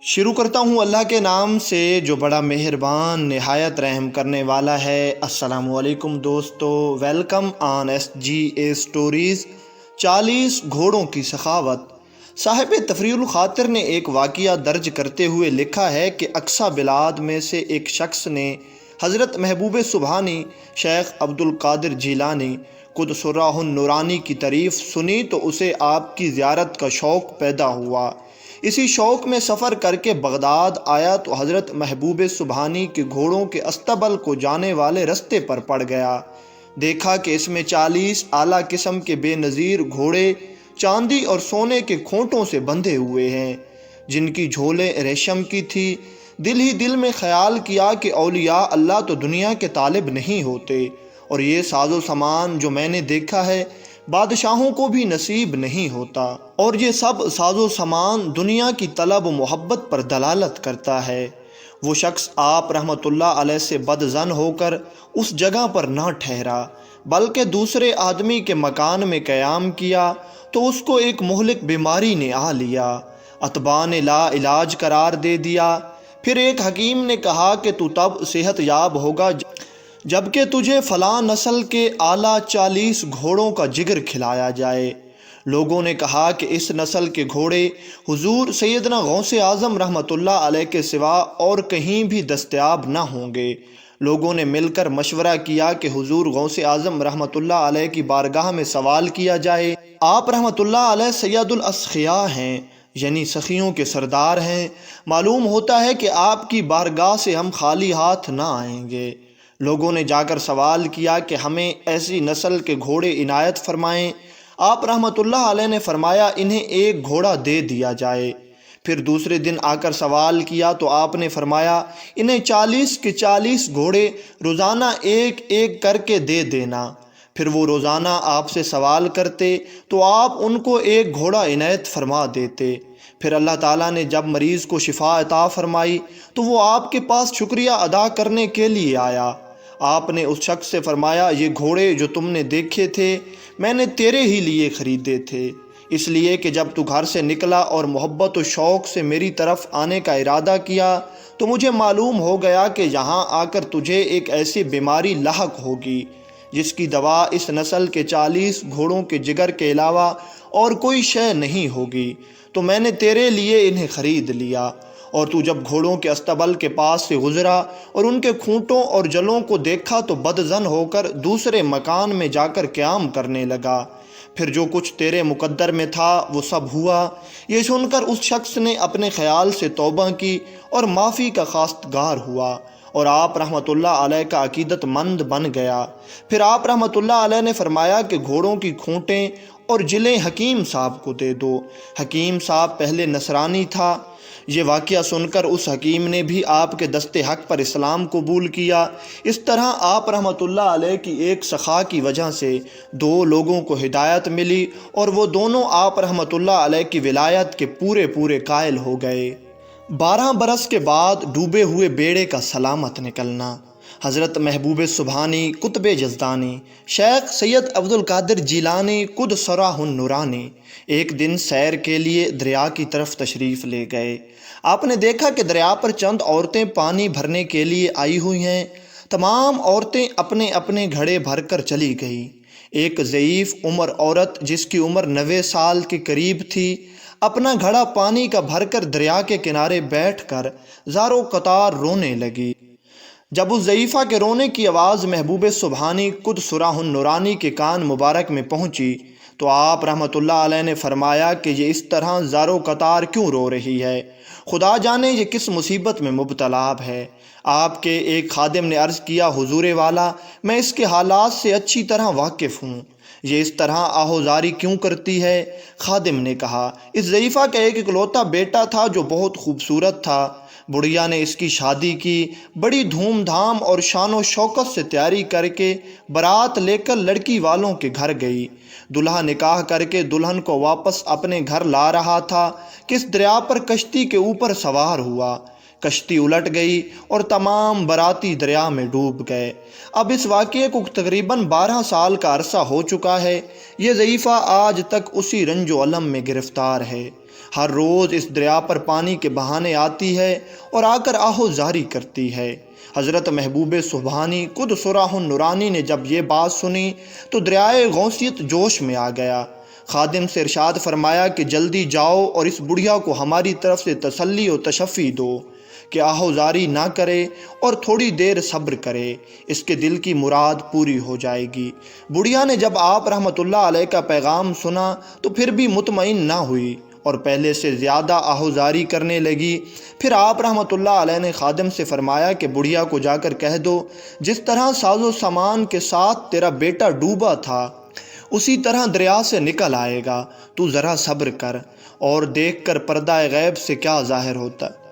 شروع کرتا ہوں اللہ کے نام سے جو بڑا مہربان نہایت رحم کرنے والا ہے۔ السلام علیکم دوستو، welcome on S G A stories. 40 گھوڑوں کی سخاوت۔ صاحب تفریح الخاطر نے ایک واقعہ درج کرتے ہوئے لکھا ہے کہ اقصی بلاد میں سے ایک شخص نے حضرت محبوب سبحانی شیخ عبد القادر جیلانی قدس سرہ النورانی کی تعریف سنی تو اسے آپ کی زیارت کا شوق پیدا ہوا۔ اسی شوق میں سفر کر کے بغداد آیا تو حضرت محبوب سبحانی کے گھوڑوں کے استبل کو جانے والے رستے پر پڑ گیا۔ دیکھا کہ اس میں 40 اعلیٰ قسم کے بے نظیر گھوڑے چاندی اور سونے کے کھونٹوں سے بندھے ہوئے ہیں، جن کی جھولیں ریشم کی تھی۔ دل ہی دل میں خیال کیا کہ اولیاء اللہ تو دنیا کے طالب نہیں ہوتے، اور یہ ساز و سامان جو میں نے دیکھا ہے بادشاہوں کو بھی نصیب نہیں ہوتا، اور یہ سب ساز و سامان دنیا کی طلب و محبت پر دلالت کرتا ہے۔ وہ شخص آپ رحمۃ اللہ علیہ سے بدظن ہو کر اس جگہ پر نہ ٹھہرا، بلکہ دوسرے آدمی کے مکان میں قیام کیا تو اس کو ایک مہلک بیماری نے آ لیا۔ اتباع نے لا علاج قرار دے دیا۔ پھر ایک حکیم نے کہا کہ تو تب صحت یاب ہوگا جبکہ تجھے فلاں نسل کے اعلیٰ 40 گھوڑوں کا جگر کھلایا جائے۔ لوگوں نے کہا کہ اس نسل کے گھوڑے حضور سیدنا غوث اعظم رحمۃ اللہ علیہ کے سوا اور کہیں بھی دستیاب نہ ہوں گے۔ لوگوں نے مل کر مشورہ کیا کہ حضور غوث اعظم رحمۃ اللہ علیہ کی بارگاہ میں سوال کیا جائے۔ آپ رحمۃ اللہ علیہ سید الاسخیاء ہیں، یعنی سخیوں کے سردار ہیں۔ معلوم ہوتا ہے کہ آپ کی بارگاہ سے ہم خالی ہاتھ نہ آئیں گے۔ لوگوں نے جا کر سوال کیا کہ ہمیں ایسی نسل کے گھوڑے عنایت فرمائیں۔ آپ رحمۃ اللہ علیہ نے فرمایا انہیں ایک گھوڑا دے دیا جائے۔ پھر دوسرے دن آ کر سوال کیا تو آپ نے فرمایا انہیں 40 کے 40 گھوڑے روزانہ ایک ایک کر کے دے دینا۔ پھر وہ روزانہ آپ سے سوال کرتے تو آپ ان کو ایک گھوڑا عنایت فرما دیتے۔ پھر اللہ تعالیٰ نے جب مریض کو شفا عطا فرمائی تو وہ آپ کے پاس شکریہ ادا کرنے کے لیے آیا۔ آپ نے اس شخص سے فرمایا یہ گھوڑے جو تم نے دیکھے تھے میں نے تیرے ہی لیے خریدے تھے، اس لیے کہ جب تو گھر سے نکلا اور محبت و شوق سے میری طرف آنے کا ارادہ کیا تو مجھے معلوم ہو گیا کہ یہاں آ کر تجھے ایک ایسی بیماری لاحق ہوگی جس کی دوا اس نسل کے 40 گھوڑوں کے جگر کے علاوہ اور کوئی شے نہیں ہوگی، تو میں نے تیرے لیے انہیں خرید لیا۔ اور تو جب گھوڑوں کے استبل کے پاس سے گزرا اور ان کے کھونٹوں اور جلوں کو دیکھا تو بدظن ہو کر دوسرے مکان میں جا کر قیام کرنے لگا۔ پھر جو کچھ تیرے مقدر میں تھا وہ سب ہوا۔ یہ سن کر اس شخص نے اپنے خیال سے توبہ کی اور معافی کا خواستگار ہوا، اور آپ رحمۃ اللہ علیہ کا عقیدت مند بن گیا۔ پھر آپ رحمۃ اللہ علیہ نے فرمایا کہ گھوڑوں کی کھونٹیں اور جلیں حکیم صاحب کو دے دو۔ حکیم صاحب پہلے نصرانی تھا۔ یہ واقعہ سن کر اس حکیم نے بھی آپ کے دست حق پر اسلام قبول کیا۔ اس طرح آپ رحمۃ اللہ علیہ کی ایک سخا کی وجہ سے 2 لوگوں کو ہدایت ملی، اور وہ دونوں آپ رحمۃ اللہ علیہ کی ولایت کے پورے قائل ہو گئے۔ 12 برس کے بعد ڈوبے ہوئے بیڑے کا سلامت نکلنا۔ حضرت محبوب سبحانی قطب یزدانی شیخ سید عبد القادر جیلانی قدس سرہ النورانی ایک دن سیر کے لیے دریا کی طرف تشریف لے گئے۔ آپ نے دیکھا کہ دریا پر چند عورتیں پانی بھرنے کے لیے آئی ہوئی ہیں۔ تمام عورتیں اپنے اپنے گھڑے بھر کر چلی گئیں۔ ایک ضعیف عمر عورت جس کی عمر 90 سال کے قریب تھی اپنا گھڑا پانی کا بھر کر دریا کے کنارے بیٹھ کر زارو قطار رونے لگی۔ جب اس ضعیفہ کے رونے کی آواز محبوب سبحانی قدس سرہ النورانی کے کان مبارک میں پہنچی تو آپ رحمۃ اللہ علیہ نے فرمایا کہ یہ اس طرح زارو قطار کیوں رو رہی ہے؟ خدا جانے یہ کس مصیبت میں مبتلا ہے۔ آپ کے ایک خادم نے عرض کیا حضور والا میں اس کے حالات سے اچھی طرح واقف ہوں، یہ اس طرح آہوزاری کیوں کرتی ہے؟ خادم نے کہا اس ضعیفہ کا ایک اکلوتا بیٹا تھا جو بہت خوبصورت تھا۔ بڑھیا نے اس کی شادی کی، بڑی دھوم دھام اور شان و شوکت سے تیاری کر کے بارات لے کر لڑکی والوں کے گھر گئی۔ دلہا نکاح کر کے دلہن کو واپس اپنے گھر لا رہا تھا کہ اس دریا پر کشتی کے اوپر سوار ہوا۔ کشتی الٹ گئی اور تمام باراتی دریا میں ڈوب گئے۔ اب اس واقعے کو تقریباً 12 سال کا عرصہ ہو چکا ہے۔ یہ ضعیفہ آج تک اسی رنج و الم میں گرفتار ہے۔ ہر روز اس دریا پر پانی کے بہانے آتی ہے اور آ کر آہو زاری کرتی ہے۔ حضرت محبوب سبحانی خود سراہ النورانی نے جب یہ بات سنی تو دریائے غوثیت جوش میں آ گیا۔ خادم سے ارشاد فرمایا کہ جلدی جاؤ اور اس بڑھیا کو ہماری طرف سے تسلی و تشفی دو کہ آہو زاری نہ کرے اور تھوڑی دیر صبر کرے، اس کے دل کی مراد پوری ہو جائے گی۔ بڑھیا نے جب آپ رحمۃ اللہ علیہ کا پیغام سنا تو پھر بھی مطمئن نہ ہوئی اور پہلے سے زیادہ آہو زاری کرنے لگی۔ پھر آپ رحمۃ اللہ علیہ نے خادم سے فرمایا کہ بڑھیا کو جا کر کہہ دو جس طرح ساز و سامان کے ساتھ تیرا بیٹا ڈوبا تھا اسی طرح دریا سے نکل آئے گا، تو ذرا صبر کر اور دیکھ کر پردہ غیب سے کیا ظاہر ہوتا ہے۔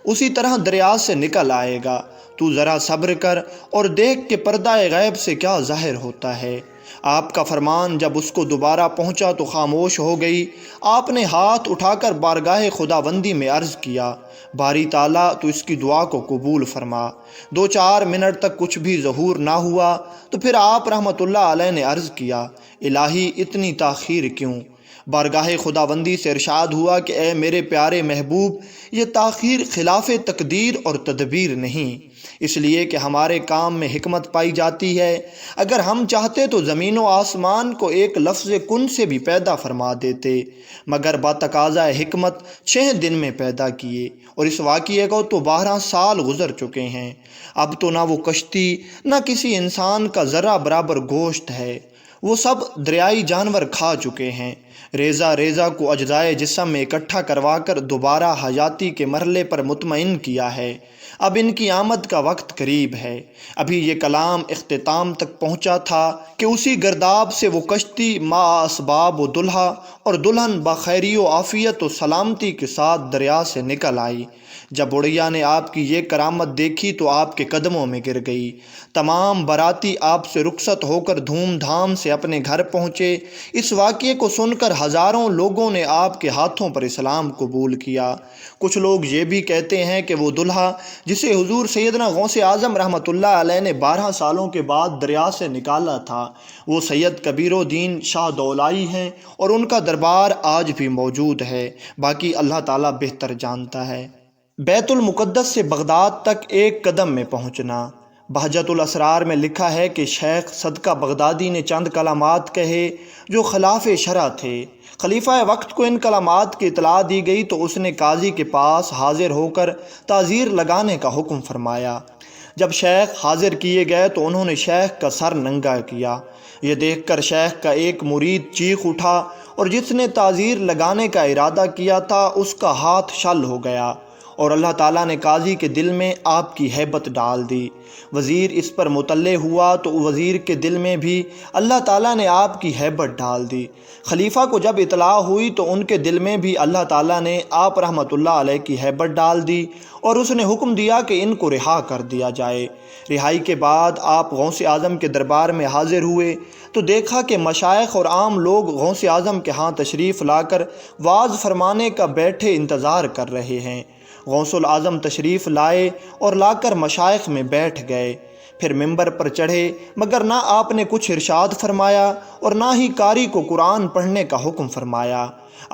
اسی طرح دریا سے نکل آئے گا، تو ذرا صبر کر اور دیکھ کہ پردہ غیب سے کیا ظاہر ہوتا ہے۔ آپ کا فرمان جب اس کو دوبارہ پہنچا تو خاموش ہو گئی۔ آپ نے ہاتھ اٹھا کر بارگاہ خداوندی میں عرض کیا، باری تعالیٰ تو اس کی دعا کو قبول فرما۔ 2-4 منٹ تک کچھ بھی ظہور نہ ہوا تو پھر آپ رحمۃ اللہ علیہ نے عرض کیا، الہی اتنی تاخیر کیوں؟ بارگاہ خداوندی سے ارشاد ہوا کہ اے میرے پیارے محبوب، یہ تاخیر خلاف تقدیر اور تدبیر نہیں، اس لیے کہ ہمارے کام میں حکمت پائی جاتی ہے۔ اگر ہم چاہتے تو زمین و آسمان کو ایک لفظ کن سے بھی پیدا فرما دیتے، مگر باتقاضۂ حکمت 6 دن میں پیدا کیے، اور اس واقعے کو تو 12 سال گزر چکے ہیں۔ اب تو نہ وہ کشتی نہ کسی انسان کا ذرہ برابر گوشت ہے، وہ سب دریائی جانور کھا چکے ہیں۔ ریزہ ریزہ کو اجزائے جسم میں اکٹھا کروا کر دوبارہ حیاتی کے مرحلے پر مطمئن کیا ہے۔ اب ان کی آمد کا وقت قریب ہے۔ ابھی یہ کلام اختتام تک پہنچا تھا کہ اسی گرداب سے وہ کشتی ما اسباب و دلہا اور دلہن بخیری و عافیت و سلامتی کے ساتھ دریا سے نکل آئی۔ جب بڑھیا نے آپ کی یہ کرامت دیکھی تو آپ کے قدموں میں گر گئی۔ تمام باراتی آپ سے رخصت ہو کر دھوم دھام سے اپنے گھر پہنچے۔ اس واقعے کو سن کر ہزاروں لوگوں نے آپ کے ہاتھوں پر اسلام قبول کیا۔ کچھ لوگ یہ بھی کہتے ہیں کہ وہ دلہا جسے حضور سیدنا غوث اعظم رحمۃ اللہ علیہ نے 12 سالوں کے بعد دریا سے نکالا تھا، وہ سید کبیر الدین شاہ دولائی ہیں، اور ان کا دربار آج بھی موجود ہے۔ باقی اللہ تعالیٰ بہتر جانتا ہے۔ بیت المقدس سے بغداد تک ایک قدم میں پہنچنا۔ بہجت الاسرار میں لکھا ہے کہ شیخ صدقہ بغدادی نے چند کلمات کہے جو خلاف شرع تھے۔ خلیفہ وقت کو ان کلمات کی اطلاع دی گئی تو اس نے قاضی کے پاس حاضر ہو کر تعزیر لگانے کا حکم فرمایا۔ جب شیخ حاضر کیے گئے تو انہوں نے شیخ کا سر ننگا کیا۔ یہ دیکھ کر شیخ کا ایک مرید چیخ اٹھا اور جس نے تعزیر لگانے کا ارادہ کیا تھا اس کا ہاتھ شل ہو گیا، اور اللہ تعالیٰ نے قاضی کے دل میں آپ کی ہیبت ڈال دی۔ وزیر اس پر مطلع ہوا تو وزیر کے دل میں بھی اللہ تعالیٰ نے آپ کی ہیبت ڈال دی۔ خلیفہ کو جب اطلاع ہوئی تو ان کے دل میں بھی اللہ تعالیٰ نے آپ رحمۃ اللہ علیہ کی ہیبت ڈال دی، اور اس نے حکم دیا کہ ان کو رہا کر دیا جائے۔ رہائی کے بعد آپ غوث اعظم کے دربار میں حاضر ہوئے تو دیکھا کہ مشائخ اور عام لوگ غوث اعظم کے ہاں تشریف لا کر وعظ فرمانے کا بیٹھے انتظار کر رہے ہیں۔ غوث الاعظم تشریف لائے اور لا کر مشائخ میں بیٹھ گئے، پھر ممبر پر چڑھے، مگر نہ آپ نے کچھ ارشاد فرمایا اور نہ ہی قاری کو قرآن پڑھنے کا حکم فرمایا۔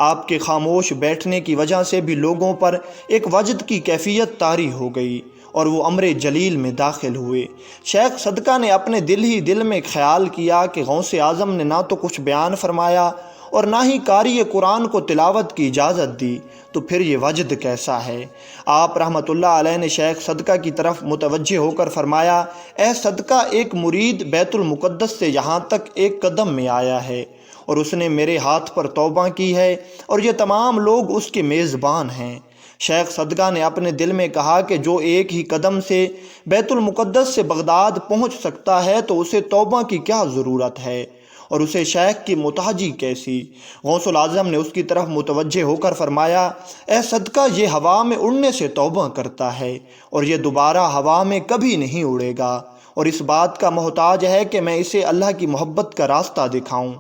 آپ کے خاموش بیٹھنے کی وجہ سے بھی لوگوں پر ایک وجد کی کیفیت طاری ہو گئی اور وہ امر جلیل میں داخل ہوئے۔ شیخ صدقہ نے اپنے دل ہی دل میں خیال کیا کہ غوث اعظم نے نہ تو کچھ بیان فرمایا اور نہ ہی قاری قرآن کو تلاوت کی اجازت دی، تو پھر یہ وجد کیسا ہے؟ آپ رحمۃ اللہ علیہ نے شیخ صدقہ کی طرف متوجہ ہو کر فرمایا، اے صدقہ، ایک مرید بیت المقدس سے یہاں تک ایک قدم میں آیا ہے اور اس نے میرے ہاتھ پر توبہ کی ہے، اور یہ تمام لوگ اس کے میزبان ہیں۔ شیخ صدقہ نے اپنے دل میں کہا کہ جو ایک ہی قدم سے بیت المقدس سے بغداد پہنچ سکتا ہے تو اسے توبہ کی کیا ضرورت ہے، اور اسے شیخ کی متحجی کیسی؟ غوث الاعظم نے اس کی طرف متوجہ ہو کر فرمایا، اے صدقہ، یہ ہوا میں اڑنے سے توبہ کرتا ہے اور یہ دوبارہ ہوا میں کبھی نہیں اڑے گا، اور اس بات کا محتاج ہے کہ میں اسے اللہ کی محبت کا راستہ دکھاؤں۔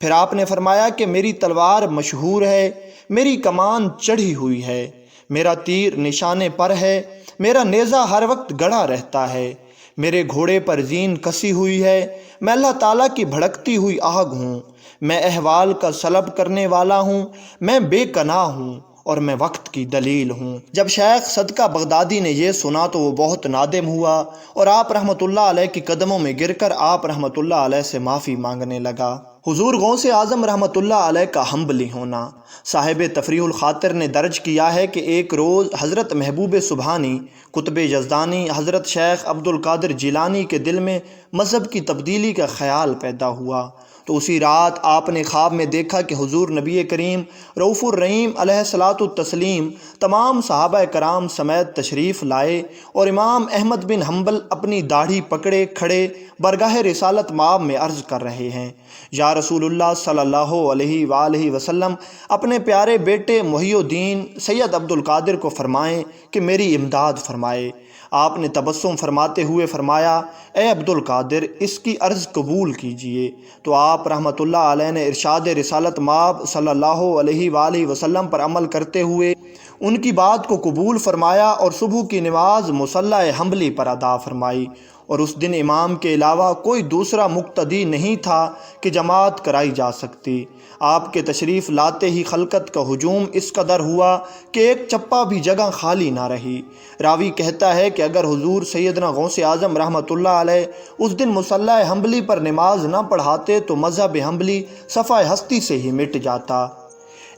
پھر آپ نے فرمایا کہ میری تلوار مشہور ہے، میری کمان چڑھی ہوئی ہے، میرا تیر نشانے پر ہے، میرا نیزہ ہر وقت گڑا رہتا ہے، میرے گھوڑے پر زین کسی ہوئی ہے، میں اللہ تعالیٰ کی بھڑکتی ہوئی آگ ہوں، میں احوال کا سلب کرنے والا ہوں، میں بے کنا ہوں اور میں وقت کی دلیل ہوں۔ جب شیخ صدقہ بغدادی نے یہ سنا تو وہ بہت نادم ہوا اور آپ رحمۃ اللہ علیہ کے قدموں میں گر کر آپ رحمۃ اللہ علیہ سے معافی مانگنے لگا۔ حضور غوث اعظم رحمۃ اللہ علیہ کا ہمبلی ہونا۔ صاحب تفریح الخاطر نے درج کیا ہے کہ ایک روز حضرت محبوب سبحانی قطب یزدانی حضرت شیخ عبد القادر جیلانی کے دل میں مذہب کی تبدیلی کا خیال پیدا ہوا، تو اسی رات آپ نے خواب میں دیکھا کہ حضور نبی کریم رؤوف الرحیم علیہ الصلاۃ والتسلیم تمام صحابہ کرام سمیت تشریف لائے اور امام احمد بن حنبل اپنی داڑھی پکڑے کھڑے برگاہ رسالت مآب میں عرض کر رہے ہیں، یا رسول اللہ صلی اللہ علیہ وآلہ وسلم اپنے پیارے بیٹے محی الدین سید عبد القادر کو فرمائیں کہ میری امداد فرمائے۔ آپ نے تبسم فرماتے ہوئے فرمایا، اے عبد القادر اس کی عرض قبول کیجئے۔ تو آپ رحمۃ اللہ علیہ نے ارشاد رسالت مآب صلی اللہ علیہ وآلہ وسلم پر عمل کرتے ہوئے ان کی بات کو قبول فرمایا اور صبح کی نماز مصلی حنبلی پر ادا فرمائی، اور اس دن امام کے علاوہ کوئی دوسرا مقتدی نہیں تھا کہ جماعت کرائی جا سکتی۔ آپ کے تشریف لاتے ہی خلقت کا ہجوم اس قدر ہوا کہ ایک چپا بھی جگہ خالی نہ رہی۔ راوی کہتا ہے کہ اگر حضور سیدنا غوث اعظم رحمۃ اللہ علیہ اس دن مصلی حنبلی پر نماز نہ پڑھاتے تو مذہب حنبلی صفحہ ہستی سے ہی مٹ جاتا۔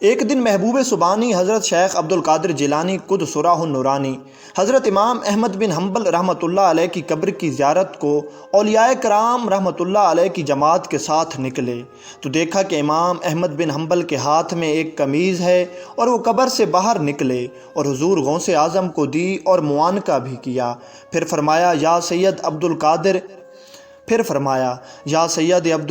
ایک دن محبوب سبحانی حضرت شیخ عبد القادر جیلانی قدس سرہ النورانی حضرت امام احمد بن حنبل رحمۃ اللہ علیہ کی قبر کی زیارت کو اولیاء کرام رحمۃ اللہ علیہ کی جماعت کے ساتھ نکلے تو دیکھا کہ امام احمد بن حنبل کے ہاتھ میں ایک قمیض ہے اور وہ قبر سے باہر نکلے اور حضور غوث اعظم کو دی اور معانقہ بھی کیا۔ پھر فرمایا، یا سید عبد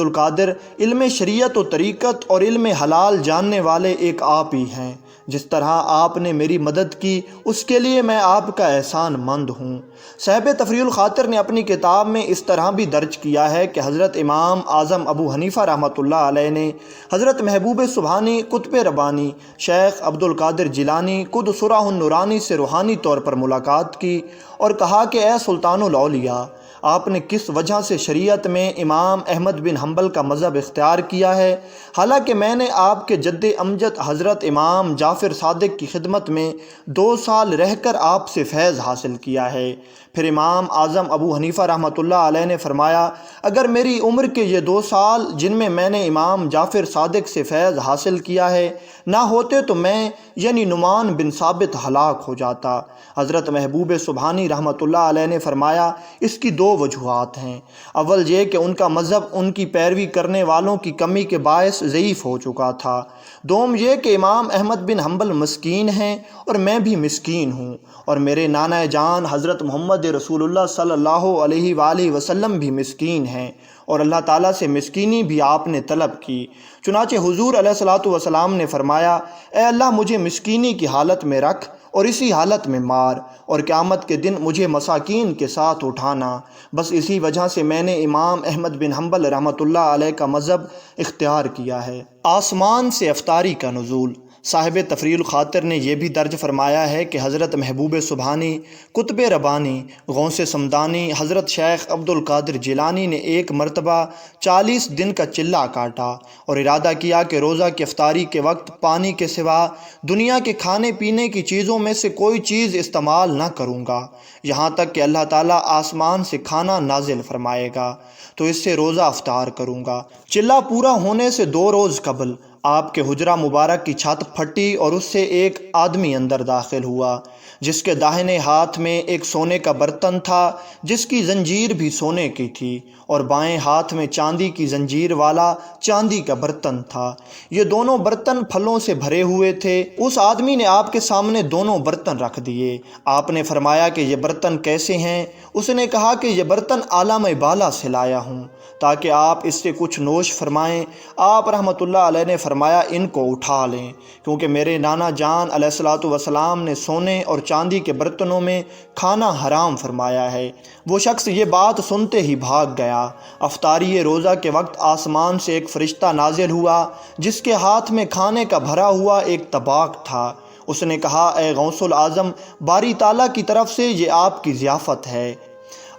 القادر علم شریعت و طریقت اور علم حلال جاننے والے ایک آپ ہی ہیں۔ جس طرح آپ نے میری مدد کی اس کے لیے میں آپ کا احسان مند ہوں۔ صاحب تفریح الخاطر نے اپنی کتاب میں اس طرح بھی درج کیا ہے کہ حضرت امام اعظم ابو حنیفہ رحمۃ اللہ علیہ نے حضرت محبوب سبحانی قطب ربانی شیخ عبد القادر جیلانی قدس سرہ النورانی سے روحانی طور پر ملاقات کی اور کہا کہ اے سلطان الاولیاء، آپ نے کس وجہ سے شریعت میں امام احمد بن حنبل کا مذہب اختیار کیا ہے، حالانکہ میں نے آپ کے جد امجد حضرت امام جعفر صادق کی خدمت میں 2 سال رہ کر آپ سے فیض حاصل کیا ہے۔ پھر امام اعظم ابو حنیفہ رحمۃ اللہ علیہ نے فرمایا، اگر میری عمر کے یہ 2 سال جن میں میں نے امام جعفر صادق سے فیض حاصل کیا ہے نہ ہوتے تو میں یعنی نعمان بن ثابت ہلاک ہو جاتا۔ حضرت محبوب سبحانی رحمۃ اللہ علیہ نے فرمایا، اس کی 2 وجوہات ہیں۔ اول یہ کہ ان کا مذہب ان کی پیروی کرنے والوں کی کمی کے باعث ضعیف ہو چکا تھا۔ دوم یہ کہ امام احمد بن حنبل مسکین ہیں اور میں بھی مسکین ہوں، اور میرے نانا جان حضرت محمد رسول اللہ صلی اللہ علیہ وآلہ وسلم بھی مسکین ہیں، اور اللہ تعالیٰ سے مسکینی بھی آپ نے طلب کی۔ چنانچہ حضور علیہ الصلاۃ والسلام نے فرمایا، اے اللہ مجھے مسکینی کی حالت میں رکھ اور اسی حالت میں مار، اور قیامت کے دن مجھے مساکین کے ساتھ اٹھانا۔ بس اسی وجہ سے میں نے امام احمد بن حنبل رحمۃ اللہ علیہ کا مذہب اختیار کیا ہے۔ آسمان سے افطاری کا نزول۔ صاحب تفریح الخاطر نے یہ بھی درج فرمایا ہے کہ حضرت محبوب سبحانی قطب ربانی غوث سمدانی حضرت شیخ عبد القادر جیلانی نے ایک مرتبہ 40 دن کا چلہ کاٹا اور ارادہ کیا کہ روزہ کی افطاری کے وقت پانی کے سوا دنیا کے کھانے پینے کی چیزوں میں سے کوئی چیز استعمال نہ کروں گا، یہاں تک کہ اللہ تعالیٰ آسمان سے کھانا نازل فرمائے گا تو اس سے روزہ افطار کروں گا۔ چلہ پورا ہونے سے 2 روز قبل آپ کے حجرہ مبارک کی چھت پھٹی اور اس سے ایک آدمی اندر داخل ہوا جس کے داہنے ہاتھ میں ایک سونے کا برتن تھا جس کی زنجیر بھی سونے کی تھی، اور بائیں ہاتھ میں چاندی کی زنجیر والا چاندی کا برتن تھا۔ یہ دونوں برتن پھلوں سے بھرے ہوئے تھے۔ اس آدمی نے آپ کے سامنے دونوں برتن رکھ دیے۔ آپ نے فرمایا کہ یہ برتن کیسے ہیں؟ اس نے کہا کہ یہ برتن عالم بالا سے لایا ہوں تاکہ آپ اس سے کچھ نوش فرمائیں۔ آپ رحمۃ اللہ علیہ نے فرمایا، ان کو اٹھا لیں، کیونکہ میرے نانا جان علیہ الصلاۃ والسلام نے سونے اور چاندی کے برتنوں میں کھانا حرام فرمایا ہے۔ وہ شخص یہ بات سنتے ہی بھاگ گیا۔ افطاری روزہ کے وقت آسمان سے ایک فرشتہ نازل ہوا جس کے ہاتھ میں کھانے کا بھرا ہوا ایک طباق تھا۔ اس نے کہا، اے غوث الاعظم، باری تعالیٰ کی طرف سے یہ آپ کی ضیافت ہے۔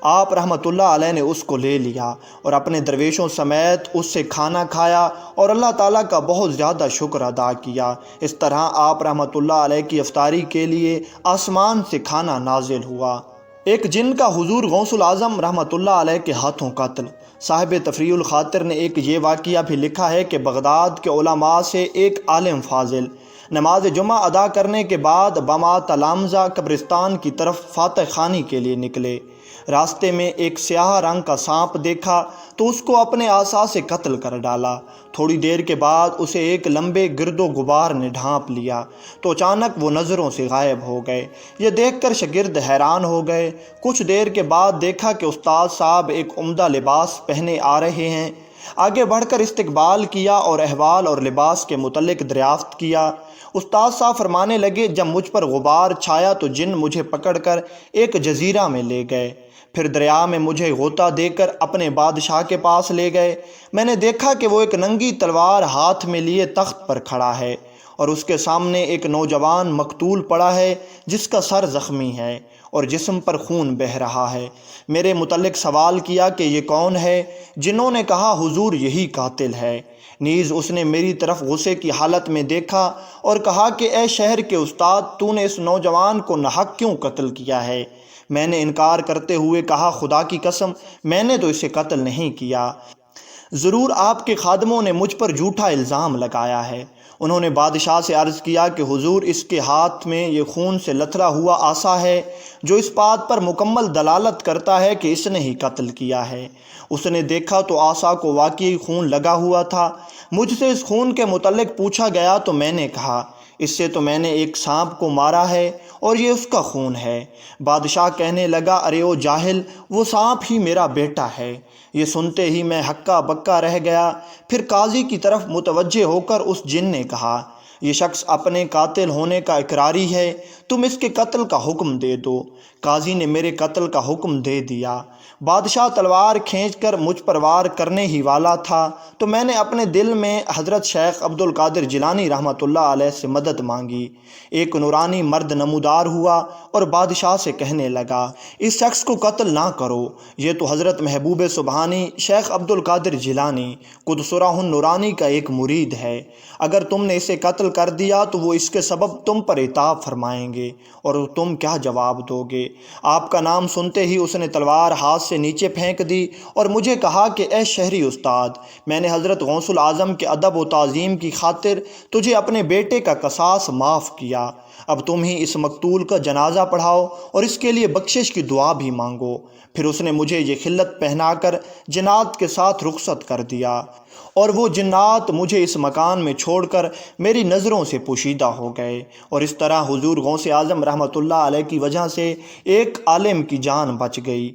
آپ رحمۃ اللہ علیہ نے اس کو لے لیا اور اپنے درویشوں سمیت اس سے کھانا کھایا اور اللہ تعالیٰ کا بہت زیادہ شکر ادا کیا۔ اس طرح آپ رحمۃ اللہ علیہ کی افطاری کے لیے آسمان سے کھانا نازل ہوا۔ ایک جن کا حضور غوث العظم رحمۃ اللہ علیہ کے ہاتھوں قتل۔ صاحب تفریح الخاطر نے ایک یہ واقعہ بھی لکھا ہے کہ بغداد کے علماء سے ایک عالم فاضل نماز جمعہ ادا کرنے کے بعد بما تلامزہ قبرستان کی طرف فاتح خوانی کے لیے نکلے۔ راستے میں ایک سیاہ رنگ کا سانپ دیکھا تو اس کو اپنے عصا سے قتل کر ڈالا۔ تھوڑی دیر کے بعد اسے ایک لمبے گرد و غبار نے ڈھانپ لیا تو اچانک وہ نظروں سے غائب ہو گئے۔ یہ دیکھ کر شاگرد حیران ہو گئے۔ کچھ دیر کے بعد دیکھا کہ استاد صاحب ایک عمدہ لباس پہنے آ رہے ہیں۔ آگے بڑھ کر استقبال کیا اور احوال اور لباس کے متعلق دریافت کیا۔ استاد صاحب فرمانے لگے، جب مجھ پر غبار چھایا تو جن مجھے پکڑ کر ایک جزیرہ میں لے گئے، پھر دریا میں مجھے غوطہ دے کر اپنے بادشاہ کے پاس لے گئے۔ میں نے دیکھا کہ وہ ایک ننگی تلوار ہاتھ میں لیے تخت پر کھڑا ہے اور اس کے سامنے ایک نوجوان مقتول پڑا ہے جس کا سر زخمی ہے اور جسم پر خون بہہ رہا ہے۔ میرے متعلق سوال کیا کہ یہ کون ہے؟ جنہوں نے کہا حضور یہی قاتل ہے۔ نیز اس نے میری طرف غصے کی حالت میں دیکھا اور کہا کہ اے شہر کے استاد، تو نے اس نوجوان کو ناحق کیوں قتل کیا ہے؟ میں نے انکار کرتے ہوئے کہا، خدا کی قسم میں نے تو اسے قتل نہیں کیا، ضرور آپ کے خادموں نے مجھ پر جھوٹا الزام لگایا ہے۔ انہوں نے بادشاہ سے عرض کیا کہ حضور، اس کے ہاتھ میں یہ خون سے لتھڑا ہوا عصا ہے جو اس بات پر مکمل دلالت کرتا ہے کہ اس نے ہی قتل کیا ہے۔ اس نے دیکھا تو عصا کو واقعی خون لگا ہوا تھا۔ مجھ سے اس خون کے متعلق پوچھا گیا تو میں نے کہا، اس سے تو میں نے ایک سانپ کو مارا ہے اور یہ اس کا خون ہے۔ بادشاہ کہنے لگا، ارے او جاہل، وہ سانپ ہی میرا بیٹا ہے۔ یہ سنتے ہی میں ہکا بکا رہ گیا۔ پھر قاضی کی طرف متوجہ ہو کر اس جن نے کہا، یہ شخص اپنے قاتل ہونے کا اقراری ہے، تم اس کے قتل کا حکم دے دو۔ قاضی نے میرے قتل کا حکم دے دیا۔ بادشاہ تلوار کھینچ کر مجھ پر وار کرنے ہی والا تھا تو میں نے اپنے دل میں حضرت شیخ عبد القادر جیلانی رحمۃ اللہ علیہ سے مدد مانگی۔ ایک نورانی مرد نمودار ہوا اور بادشاہ سے کہنے لگا، اس شخص کو قتل نہ کرو، یہ تو حضرت محبوب سبحانی شیخ عبد القادر جیلانی قدس سرہ النورانی کا ایک مرید ہے۔ اگر تم نے اسے قتل کر دیا تو وہ اس کے سبب تم پر عتاب فرمائیں گے اور تم کیا جواب دو گے؟ آپ کا نام سنتے ہی اس نے تلوار ہاتھ سے نیچے پھینک دی اور مجھے کہا کہ اے شہری استاد، میں نے حضرت غوث العظم کے ادب و تعظیم کی خاطر تجھے اپنے بیٹے کا قصاص معاف کیا۔ اب تم ہی اس مقتول کا جنازہ پڑھاؤ اور اس کے لیے بخشش کی دعا بھی مانگو۔ پھر اس نے مجھے یہ خلعت پہنا کر جنات کے ساتھ رخصت کر دیا اور وہ جنات مجھے اس مکان میں چھوڑ کر میری نظروں سے پوشیدہ ہو گئے۔ اور اس طرح حضور غوث اعظم رحمۃ اللہ علیہ کی وجہ سے ایک عالم کی جان بچ گئی۔